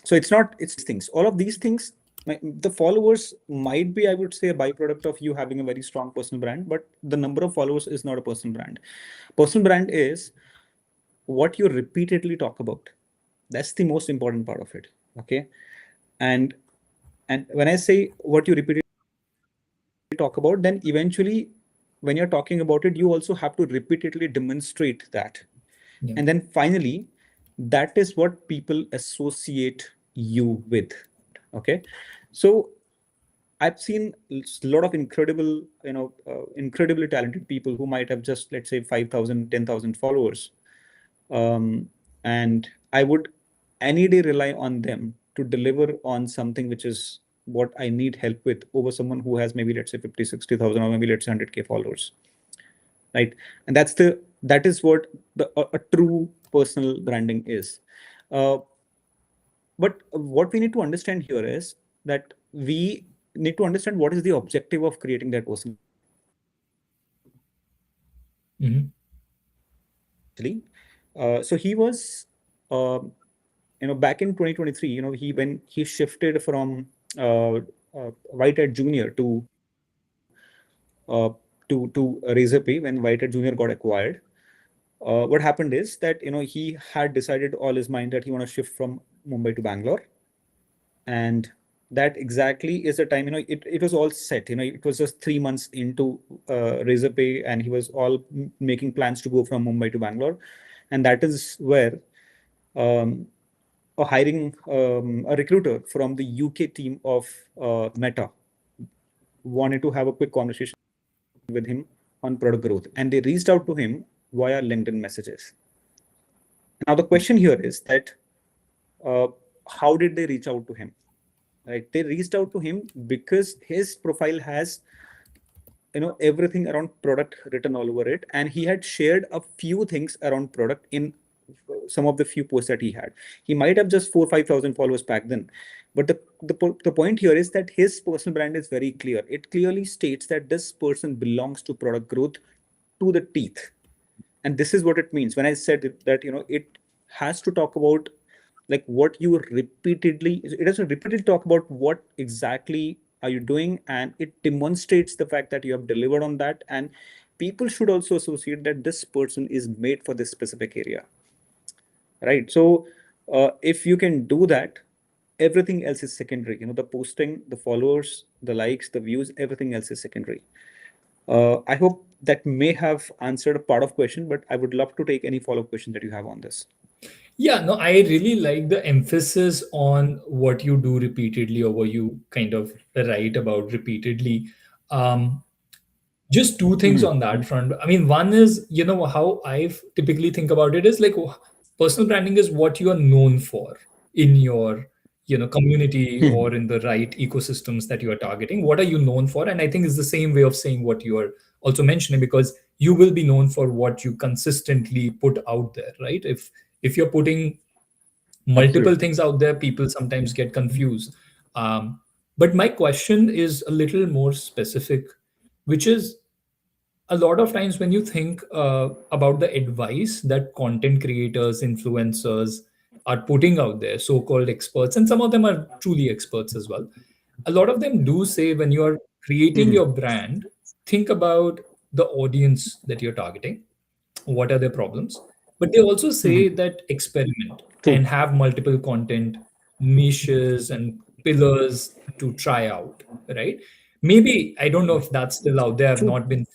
it's things, all of these things. The followers might be, I would say, a byproduct of you having a very strong personal brand, but the number of followers is not a personal brand. Personal brand is what you repeatedly talk about. That's the most important part of it. Okay. And when I say what you repeatedly talk about, then eventually when you're talking about it, you also have to repeatedly demonstrate that. Yeah. And then finally, that is what people associate you with. Okay. So I've seen a lot of incredibly talented people who might have just, let's say, 5,000, 10,000 followers. And I would any day rely on them to deliver on something which is what I need help with, over someone who has maybe, let's say, 50, 60,000, or maybe, let's say, 100K followers. Right. And that is what a true personal branding is. But what we need to understand here is that we need to understand what is the objective of creating that person. So he was, back in 2023, when he shifted from Whitehead Junior to Razorpay, when Whitehead Junior got acquired. What happened is that he had decided all his mind that he want to shift from Mumbai to Bangalore, and that exactly is the time. It was all set. It was just 3 months into Razorpay, and he was all making plans to go from Mumbai to Bangalore, and that is where hiring a recruiter from the UK team of Meta wanted to have a quick conversation with him on product growth, and they reached out to him via LinkedIn messages. Now the question here is that how did they reach out to him? Right? They reached out to him because his profile has everything around product written all over it, and he had shared a few things around product in some of the few posts that he had. He might have just 4,000-5,000 followers back then, but the point here is that his personal brand is very clear. It clearly states that this person belongs to product growth to the teeth. And this is what it means when I said that it has to talk about like what you repeatedly, it has to repeatedly talk about what exactly are you doing, and it demonstrates the fact that you have delivered on that, and people should also associate that this person is made for this specific area, right? So if you can do that, everything else is secondary. The posting, the followers, the likes, the views, everything else is secondary. I hope that may have answered a part of question, but I would love to take any follow-up question that you have on this. Yeah, no, I really like the emphasis on what you do repeatedly, or what you kind of write about repeatedly. Just two things on that front. I mean, one is, how I typically think about it is like personal branding is what you are known for in your, community or in the right ecosystems that you are targeting. What are you known for? And I think it's the same way of saying what you are also mentioning, because you will be known for what you consistently put out there, right? If you're putting multiple things out there, people sometimes get confused. But my question is a little more specific, which is, a lot of times when you think about the advice that content creators, influencers are putting out there, so-called experts, and some of them are truly experts as well, a lot of them do say when you are creating your brand, think about the audience that you're targeting, what are their problems, but they also say that experiment and have multiple content niches and pillars to try out, right? Maybe, I don't know if that's still out there. I've not been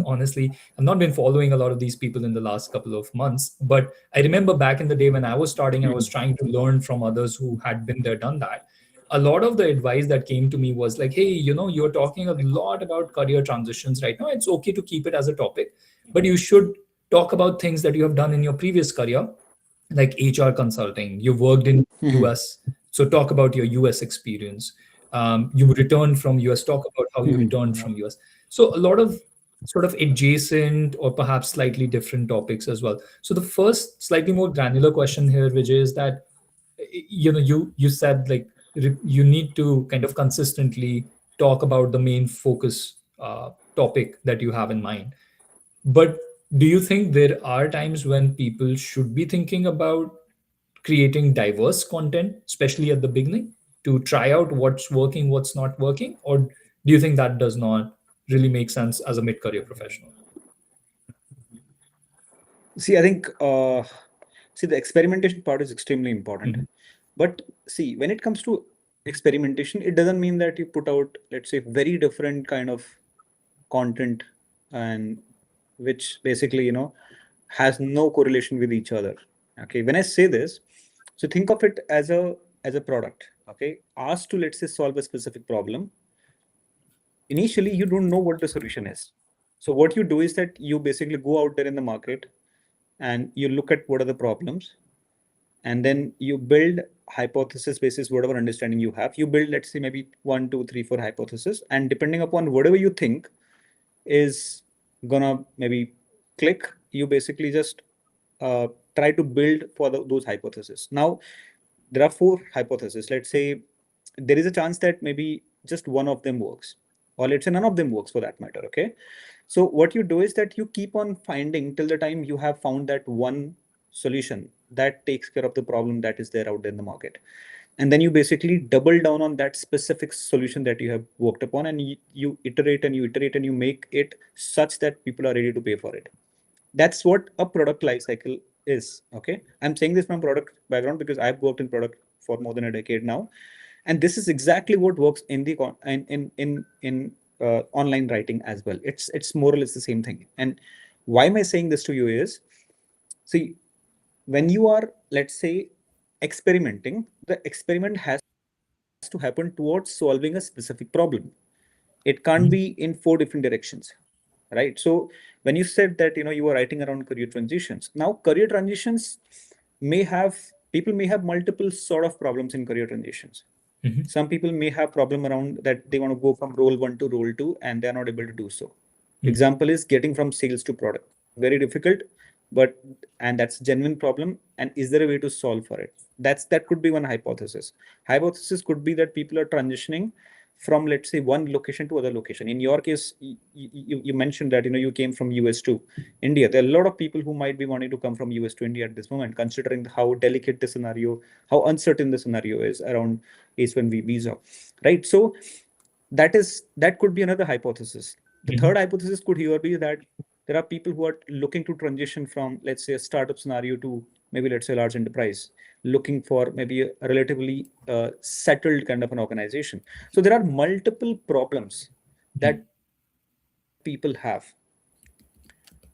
honestly, I've not been following a lot of these people in the last couple of months, but I remember back in the day when I was starting, I was trying to learn from others who had been there, done that. A lot of the advice that came to me was like, hey, you're talking a lot about career transitions right now. It's okay to keep it as a topic, but you should talk about things that you have done in your previous career, like HR consulting. You worked in US, so talk about your US experience. You returned from US. Talk about how you returned from US. So a lot of sort of adjacent or perhaps slightly different topics as well. So the first slightly more granular question here, Vijay, is that you said like you need to kind of consistently talk about the main focus topic that you have in mind. But do you think there are times when people should be thinking about creating diverse content, especially at the beginning, to try out what's working, what's not working? Or do you think that does not really make sense as a mid career professional? See, I think the experimentation part is extremely important. But see, when it comes to experimentation, it doesn't mean that you put out, let's say, very different kind of content, and which basically, has no correlation with each other. Okay, when I say this, so think of it as a product. Okay, asked to, let's say, solve a specific problem. Initially, you don't know what the solution is. So what you do is that you basically go out there in the market and you look at what are the problems, and then you build hypothesis basis whatever understanding you have. You build, let's say, maybe 1 2 3 4 hypothesis, and depending upon whatever you think is gonna maybe click, you basically just try to build for those hypotheses. Now there are 4 hypotheses. Let's say there is a chance that maybe just one of them works, or let's say none of them works for that matter. Okay, so what you do is that you keep on finding till the time you have found that one solution that takes care of the problem that is there out there in the market. And then you basically double down on that specific solution that you have worked upon, and you iterate and you iterate and you make it such that people are ready to pay for it. That's what a product life cycle is. Okay, I'm saying this from product background because I've worked in product for more than a decade now, and this is exactly what works in the online writing as well. It's more or less the same thing. And why am I saying this to you is, see, when you are, let's say, experimenting, the experiment has to happen towards solving a specific problem. It can't be in 4 different directions, right? So when you said that you were writing around career transitions, now career transitions may have, people may have multiple sort of problems in career transitions. Some people may have problem around that they want to go from role 1 to role 2 and they're not able to do so. Example is getting from sales to product. Very difficult, and that's a genuine problem. And is there a way to solve for it? That could be one hypothesis. Hypothesis could be that people are transitioning from, let's say, one location to other location. In your case, you mentioned that you came from US to India. There are a lot of people who might be wanting to come from US to India at this moment, considering how delicate the scenario, how uncertain the scenario is around H1B visa, right? So that could be another hypothesis. The third hypothesis could here be that there are people who are looking to transition from, let's say, a startup scenario to maybe, let's say, a large enterprise, looking for maybe a relatively settled kind of an organization. So there are multiple problems that people have.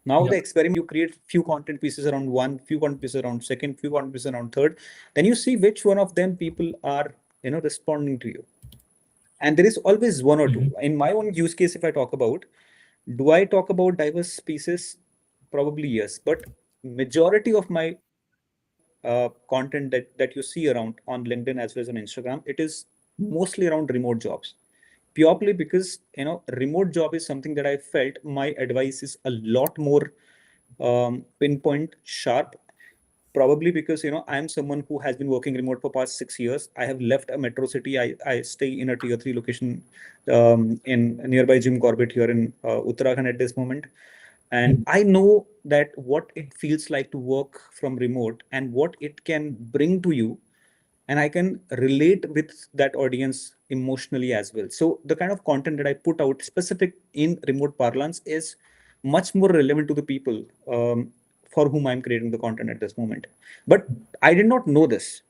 Now the experiment, you create few content pieces around one, few content pieces around second, few content pieces around third. Then you see which one of them people are responding to you. And there is always one or two. In my own use case, if I talk about, do I talk about diverse pieces? Probably yes, but majority of my content that you see around on LinkedIn as well as on Instagram, it is mostly around remote jobs. Purely because remote job is something that I felt my advice is a lot more pinpoint sharp. Probably because I'm someone who has been working remote for past 6 years. I have left a metro city. I stay in a tier 3 location in nearby Jim Corbett here in Uttarakhand at this moment. And I know that what it feels like to work from remote and what it can bring to you. And I can relate with that audience emotionally as well. So the kind of content that I put out specific in remote parlance is much more relevant to the people for whom I'm creating the content at this moment. But I did not know this.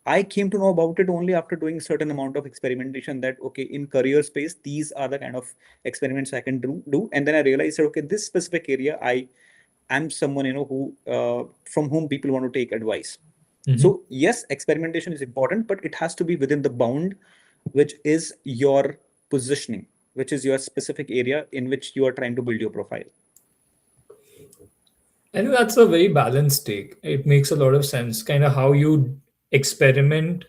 I came to know about it only after doing certain amount of experimentation, that okay, in career space, these are the kind of experiments I can do. And then I realized that okay, this specific area, I am someone who from whom people want to take advice. So yes, experimentation is important, but it has to be within the bound, which is your positioning, which is your specific area in which you are trying to build your profile. I think that's a very balanced take. It makes a lot of sense. Kind of how you experiment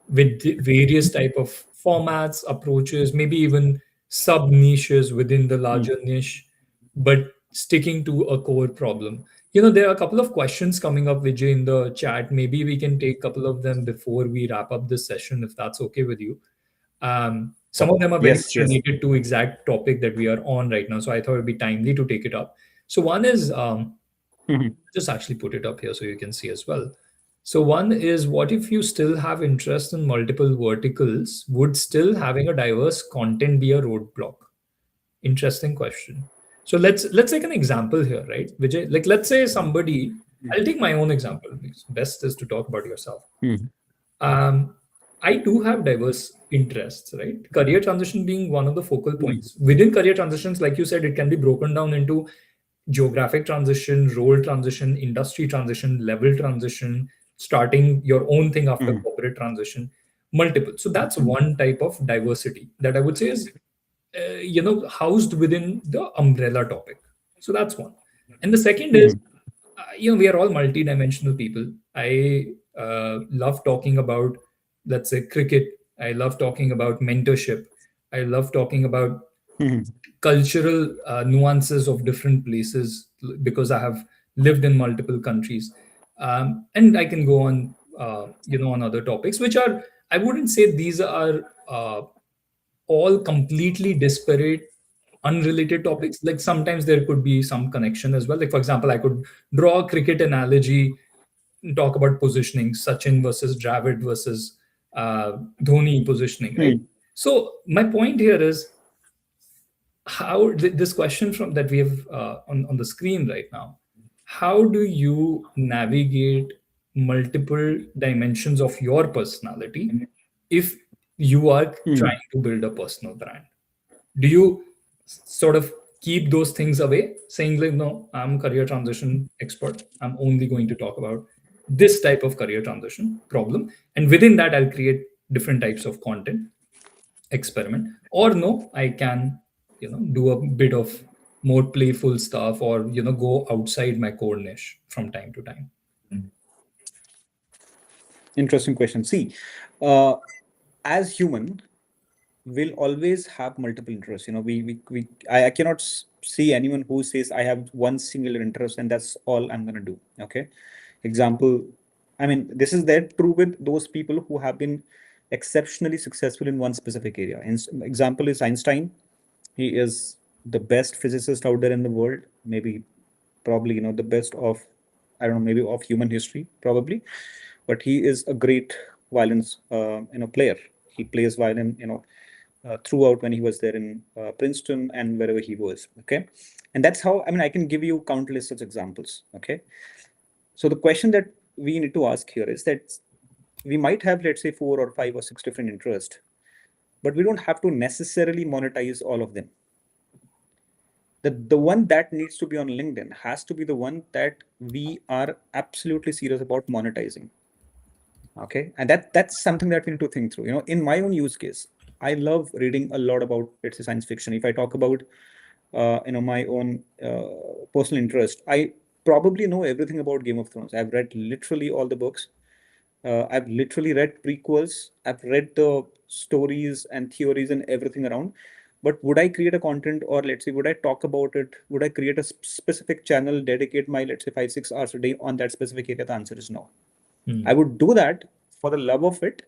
with the various type of formats, approaches, maybe even sub niches within the Hmm. larger niche, but sticking to a core problem. You know, there are a couple of questions coming up, Vijay, in the chat. Maybe we can take a couple of them before we wrap up this session, if that's okay with you. Some of them are very Yes, much yes. related to exact topic that we are on right now. So I thought it'd be timely to take it up. So one is Mhm. just actually put it up here so you can see as well. So one is, what if you still have interest in multiple verticals? Would still having a diverse content be a roadblock? Interesting question. So let's take an example here, right? Vijay, like let's say somebody, I'll take my own example because best is to talk about yourself. Mhm. um, I do have diverse interests, right? Career transition being one of the focal Mhm. points. Within career transitions, like you said, it can be broken down into geographic transition, role transition, industry transition, level transition, starting your own thing after Mhm. corporate transition, multiple. So that's one type of diversity that I would say is, housed within the umbrella topic. So that's one. And the second is, Mhm. we are all multi-dimensional people. I love talking about, let's say, cricket. I love talking about mentorship. I love talking about Mhm. cultural nuances of different places because I have lived in multiple countries, and I can go on, on other topics, which are, I wouldn't say these are all completely disparate, unrelated topics. Like sometimes there could be some connection as well. Like for example, I could draw a cricket analogy, talk about positioning, Sachin versus Dravid versus Dhoni positioning, right? Mhm. So my point here is, how this question from that we have on the screen right now, how do you navigate multiple dimensions of your personality if you are Mhm. trying to build a personal brand? Do you sort of keep those things away, saying like, no, I'm career transition expert, I'm only going to talk about this type of career transition problem, and within that I'll create different types of content, experiment? Or no, I can, do a bit of more playful stuff, or go outside my core niche from time to time. Interesting question. See, uh, as human, we'll always have multiple interests. I cannot see anyone who says I have one singular interest and that's all I'm gonna do. Okay. Example, I mean, this is that true with those people who have been exceptionally successful in one specific area. And example is Einstein. He is the best physicist out there in the world. Maybe, probably, the best of, I don't know, maybe of human history, probably. But he is a great violin, player. He plays violin, throughout when he was there in Princeton and wherever he was. Okay, and that's how, I mean, I can give you countless such examples. Okay, so the question that we need to ask here is that we might have, let's say, 4 or 5 or 6 different interests, but we don't have to necessarily monetize all of them. The one that needs to be on LinkedIn has to be the one that we are absolutely serious about monetizing. Okay, and that's something that we need to think through. In my own use case, I love reading a lot about, let's say, science fiction. If I talk about my own personal interest, I probably know everything about Game of Thrones. I've read literally all the books. I've literally read prequels. I've read the stories and theories and everything around. But would I create a content, or let's say, would I talk about it? Would I create a specific channel, dedicate my, let's say, 5 6 hours a day on that specific area? The answer is no. I Hmm. would do that for the love of it.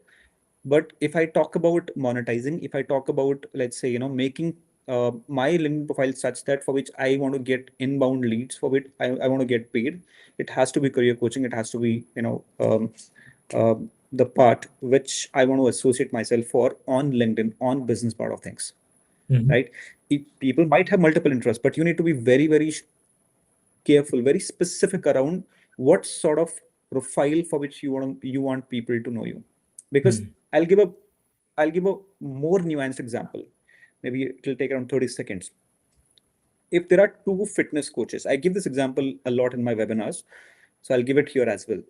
But if I talk about monetizing, if I talk about, let's say, making my LinkedIn profile such that for which I want to get inbound leads, for which I want to get paid, it has to be career coaching. It has to be, uh, the part which I want to associate myself for on LinkedIn, on business part of things, Mhm. right? People might have multiple interests, but you need to be very, very careful, very specific around what sort of profile for which you want people to know you. Because Hmm. I'll give a more nuanced example. Maybe it'll take around 30 seconds. If there are two fitness coaches, I give this example a lot in my webinars, so I'll give it here as well.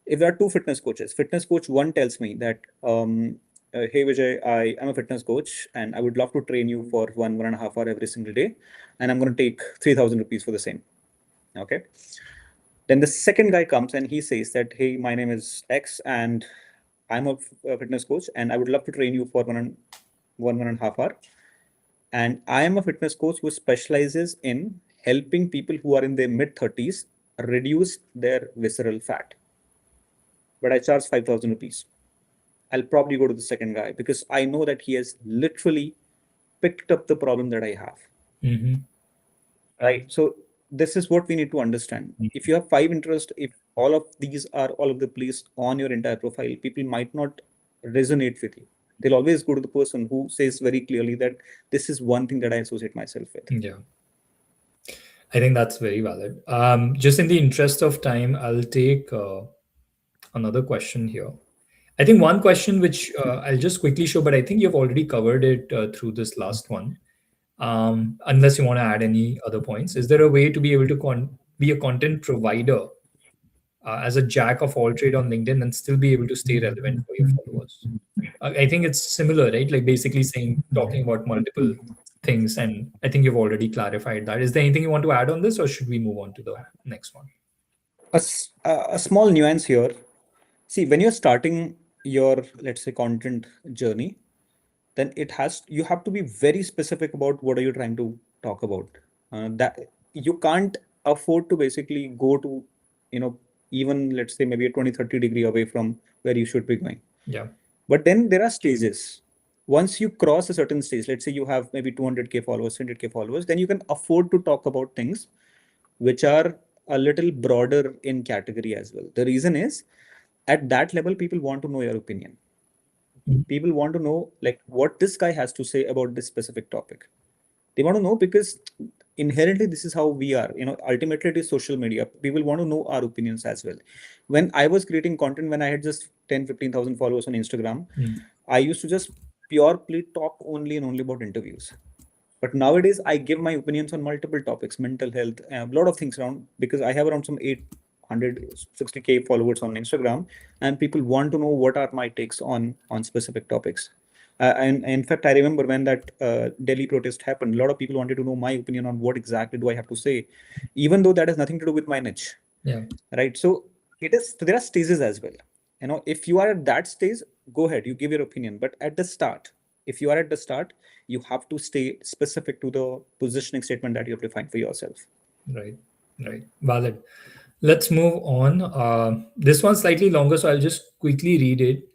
If there are two fitness coaches, fitness coach one tells me that, hey Vijay, I am a fitness coach and I would love to train you for 1.5 hour every single day, and I'm going to take 3,000 rupees for the same. Okay. Then the second guy comes and he says that, hey, my name is X and I'm a fitness coach and I would love to train you for 1.5 hour. And I am a fitness coach who specializes in helping people who are in their mid 30s reduce their visceral fat. But I charge 5,000 rupees. I'll probably go to the second guy because I know that he has literally picked up the problem that I have. Mm-hmm. Right. So this is what we need to understand. If you have 5 interests, if all of these are all over the place on your entire profile, people might not resonate with you. They'll always go to the person who says very clearly that this is one thing that I associate myself with. Yeah. I think that's very valid. Just in the interest of time, I'll take another question here. I think one question which I'll just quickly show, but I think you've already covered it through this last one. Unless you want to add any other points, is there a way to be able to be a content provider as a jack of all trade on LinkedIn and still be able to stay relevant for your followers? I think it's similar, right? Like basically talking about multiple things, and I think you've already clarified that. Is there anything you want to add on this, or should we move on to the next one? A small nuance here. See, when you're starting your, let's say, content journey, then you have to be very specific about what are you trying to talk about. That you can't afford to basically go to, even let's say maybe a 20-30 degree away from where you should be going. Yeah. But then there are stages. Once you cross a certain stage, let's say you have maybe 200K followers, 100K followers, then you can afford to talk about things which are a little broader in category as well. The reason is, at that level, people want to know your opinion. People want to know like what this guy has to say about this specific topic. They want to know because inherently this is how we are. Ultimately it is social media. People want to know our opinions as well. When I was creating content, when I had just 10-15,000 followers on Instagram, I used to just purely talk only and only about interviews. But nowadays I give my opinions on multiple topics, mental health, a lot of things around, because I have around some 860K followers on Instagram, and people want to know what are my takes on specific topics. And in fact, I remember when that Delhi protest happened, a lot of people wanted to know my opinion on what exactly do I have to say, even though that has nothing to do with my niche. Yeah. Right. So there are stages as well. If you are at that stage, go ahead, you give your opinion. But at the start, if you are at the start, you have to stay specific to the positioning statement that you have defined for yourself. Right. Valid. Let's move on. This one's slightly longer, so I'll just quickly read it.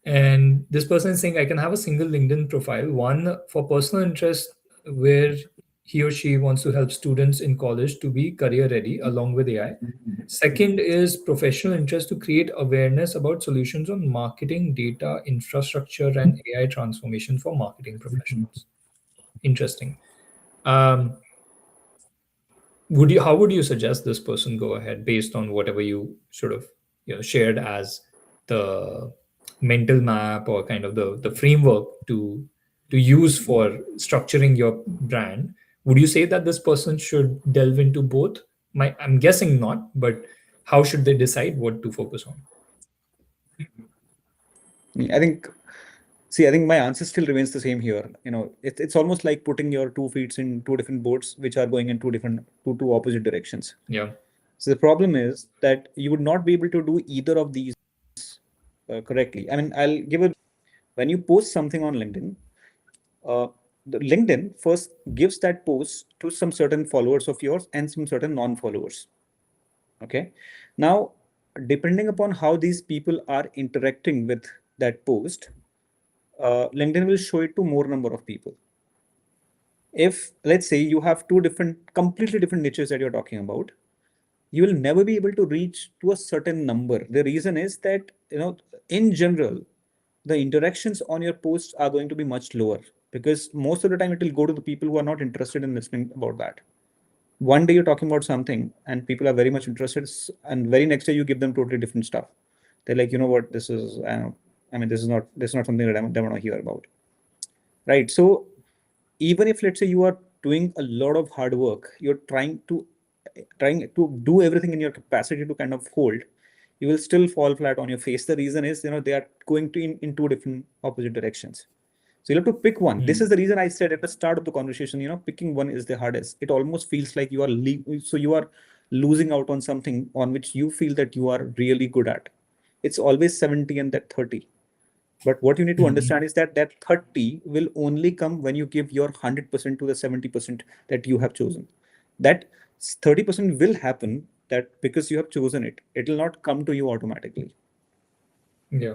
And this person is saying, I can have a single LinkedIn profile, one for personal interest where he or she wants to help students in college to be career ready along with AI. Second is professional interest to create awareness about solutions on marketing, data, infrastructure, and AI transformation for marketing professionals. Interesting. How would you suggest this person go ahead based on whatever you sort of shared as the mental map or kind of the framework to use for structuring your brand? Would you say that this person should delve into both? I'm guessing not, but how should they decide what to focus on? I think my answer still remains the same here. It's almost like putting your 2 feet in 2 different boats, which are going in two opposite directions. Yeah. So the problem is that you would not be able to do either of these correctly. I mean, when you post something on LinkedIn, the LinkedIn first gives that post to some certain followers of yours and some certain non-followers. Okay. Now, depending upon how these people are interacting with that post, LinkedIn will show it to more number of people. If let's say you have two completely different niches that you're talking about, you will never be able to reach to a certain number. The reason is that, in general, the interactions on your posts are going to be much lower because most of the time it will go to the people who are not interested in listening about that. One day you're talking about something and people are very much interested, and very next day you give them totally different stuff. They're like, you know what, this is, this is not something that they want to hear about. Right. So even if, let's say, you are doing a lot of hard work, you're trying to do everything in your capacity to kind of hold, you will still fall flat on your face. The reason is, they are going in two different opposite directions. So you have to pick one. This is the reason I said at the start of the conversation, picking one is the hardest. It almost feels like you are losing out on something on which you feel that you are really good at. It's always 70 and that 30. But what you need to understand is that that 30 will only come when you give your 100% to the 70% that you have chosen. That 30% will happen, that because you have chosen it. It will not come to you automatically. Yeah.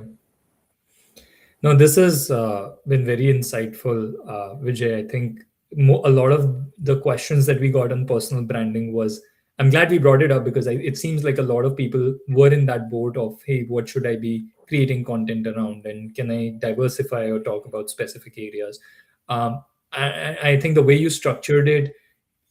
No, this has been very insightful, Vijay. I think a lot of the questions that we got on personal branding was, I'm glad we brought it up because it seems like a lot of people were in that boat of, hey, what should I be creating content around? And can I diversify or talk about specific areas? I think the way you structured it,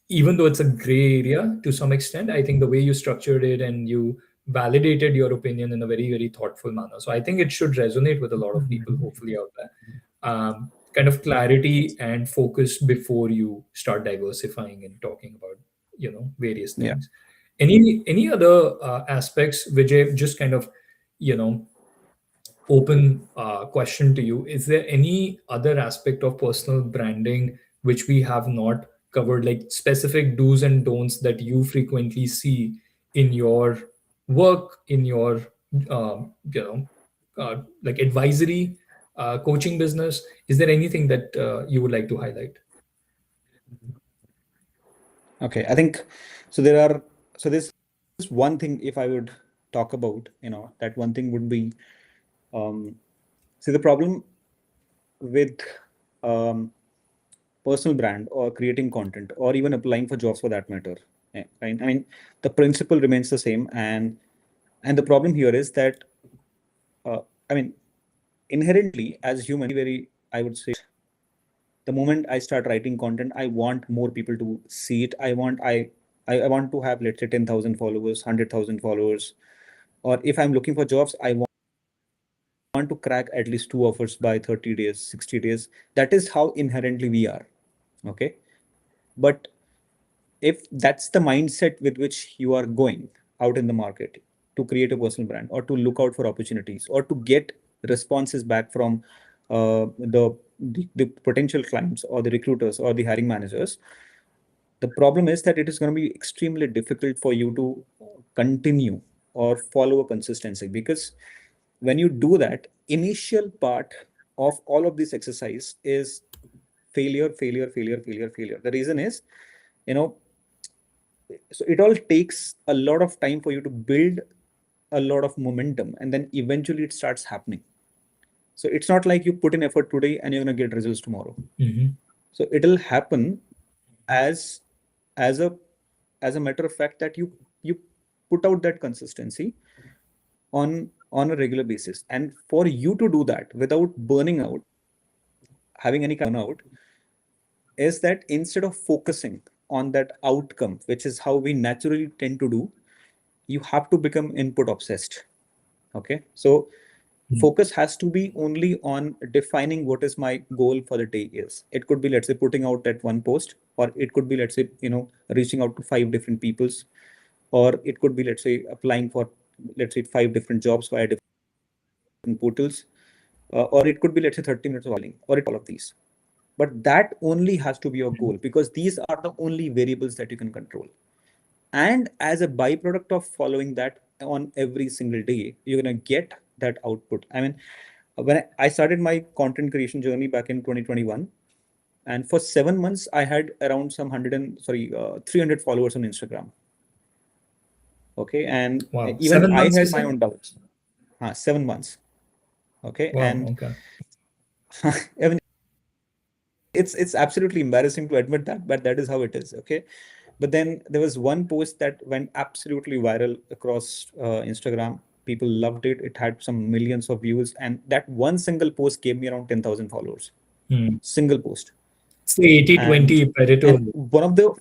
even though it's a gray area to some extent, I think the way you structured it and you validated your opinion in a very, very thoughtful manner. So I think it should resonate with a lot of people, hopefully, out there. Kind of clarity and focus before you start diversifying and talking about, various Yeah. things. Any other aspects, Vijay, just kind of, you know, open question to you. Is there any other aspect of personal branding which we have not covered, like specific do's and don'ts that you frequently see in your work, in your, like advisory, coaching business? Is there anything that you would like to highlight? Okay. I think so. There's one thing, if I would talk about, that one thing would be, see, the problem with personal brand or creating content or even applying for jobs for that matter. Right? I mean, the principle remains the same, and the problem here is that, I mean, inherently as human, very, I would say, the moment I start writing content, I want more people to see it. I want to have, let's say, 10,000 followers, 100,000 followers, or if I'm looking for jobs, I want to crack at least 2 offers by 30 days, 60 days. That is how inherently we are. Okay. But if that's the mindset with which you are going out in the market to create a personal brand or to look out for opportunities or to get responses back from the potential clients or the recruiters or the hiring managers, the problem is that it is going to be extremely difficult for you to continue or follow a consistency, because when you do that, initial part of all of this exercise is failure, failure, failure, failure, failure. The reason is, you know so it all takes a lot of time for you to build a lot of momentum, and then eventually it starts happening. So it's not like you put in effort today and you're going to get results tomorrow. So it'll happen as as a a matter of fact that you put out that consistency on a regular basis. And for you to do that without burning out, having any kind of burnout, is that instead of focusing on that outcome, which is how we naturally tend to do, you have to become input obsessed. Okay. So focus has to be only on defining what is my goal for the day is. It could be, let's say, putting out that one post, or it could be, let's say, reaching out to 5 different peoples, or it could be, let's say, applying for, let's say, 5 different jobs via different portals, or it could be, let's say, 30 minutes of calling, or all of these. But that only has to be your goal, because these are the only variables that you can control. And as a byproduct of following that on every single day, you're going to get that output. I mean, when I started my content creation journey back in 2021, and for 7 months, I had around 300 followers on Instagram. Okay. And Wow. even 7 I months, you had my said? own doubts. 7 months. Okay. Wow. And Okay. I mean, it's absolutely embarrassing to admit that, but that is how it is. Okay. But then there was one post that went absolutely viral across Instagram. People loved it. It had some millions of views, and that one single post gave me around 10,000 followers. Single post. It's the 80-20 Pareto. And one of the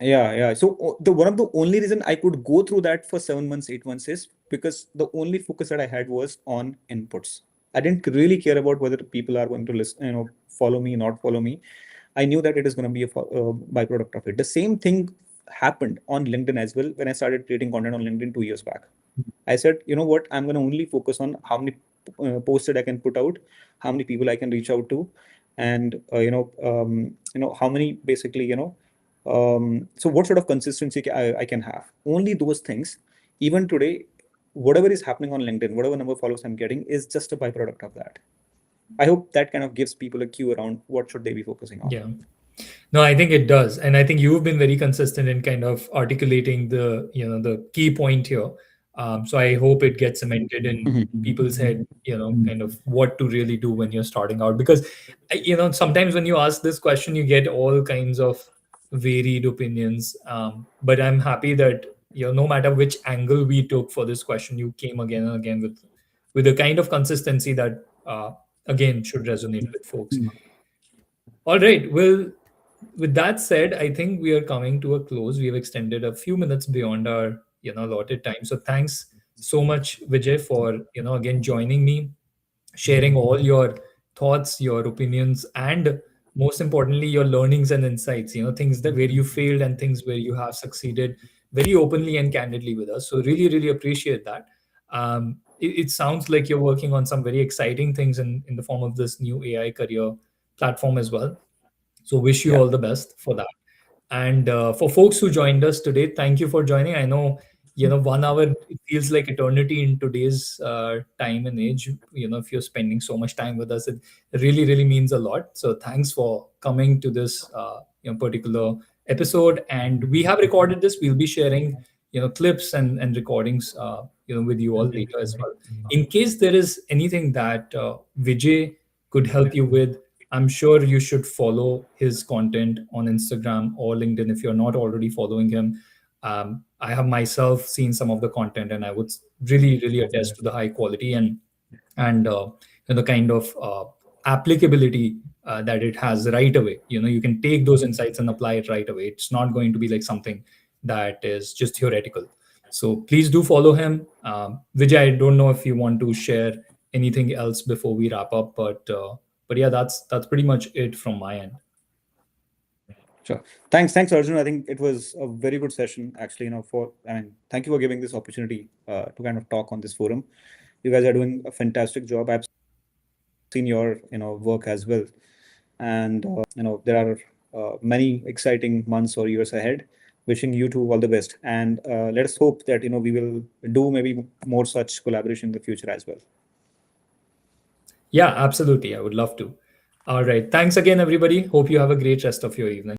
yeah. So the one of the only reason I could go through that for 7 months, 8 months is because the only focus that I had was on inputs. I didn't really care about whether people are going to listen, follow me, not follow me. I knew that it is going to be a byproduct of it. The same thing happened on LinkedIn as well when I started creating content on LinkedIn 2 years back. I said, you know what, I'm going to only focus on how many posts that I can put out, how many people I can reach out to, and how many basically So what sort of consistency I can have? Only those things. Even today, whatever is happening on LinkedIn, whatever number of followers I'm getting is just a byproduct of that. I hope that kind of gives people a cue around what should they be focusing on. Yeah. No, I think it does. And I think you've been very consistent in kind of articulating the key point here. So I hope it gets cemented in people's head, kind of what to really do when you're starting out. Because, sometimes when you ask this question, you get all kinds of varied opinions. But I'm happy that, no matter which angle we took for this question, you came again and again with a kind of consistency that, again, should resonate with folks. All right. Well, with that said, I think we are coming to a close. We have extended a few minutes beyond our allotted time. So thanks so much, Vijay, for again joining me, sharing all your thoughts, your opinions, and most importantly, your learnings and insights. Things that where you failed and things where you have succeeded, very openly and candidly with us. So really, really appreciate that. It sounds like you're working on some very exciting things in the form of this new AI career platform as well. So wish you Yeah. all the best for that. And for folks who joined us today, thank you for joining. I know, 1 hour it feels like eternity in today's time and age. If you're spending so much time with us, it really, really means a lot. So thanks for coming to this particular episode. And we have recorded this. We'll be sharing clips and recordings with you all later as well. In case there is anything that Vijay could help you with, I'm sure you should follow his content on Instagram or LinkedIn if you're not already following him. I have myself seen some of the content, and I would really, really attest to the high quality and the kind of applicability that it has right away. You can take those insights and apply it right away. It's not going to be like something that is just theoretical. So please do follow him. Vijay, I don't know if you want to share anything else before we wrap up, but yeah, that's pretty much it from my end. Sure. Thanks, Arjun. I think it was a very good session, actually. Thank you for giving this opportunity to kind of talk on this forum. You guys are doing a fantastic job. I've seen your work as well, and there are many exciting months or years ahead. Wishing you two all the best, and let us hope that we will do maybe more such collaboration in the future as well. Yeah, absolutely. I would love to. All right. Thanks again, everybody. Hope you have a great rest of your evening.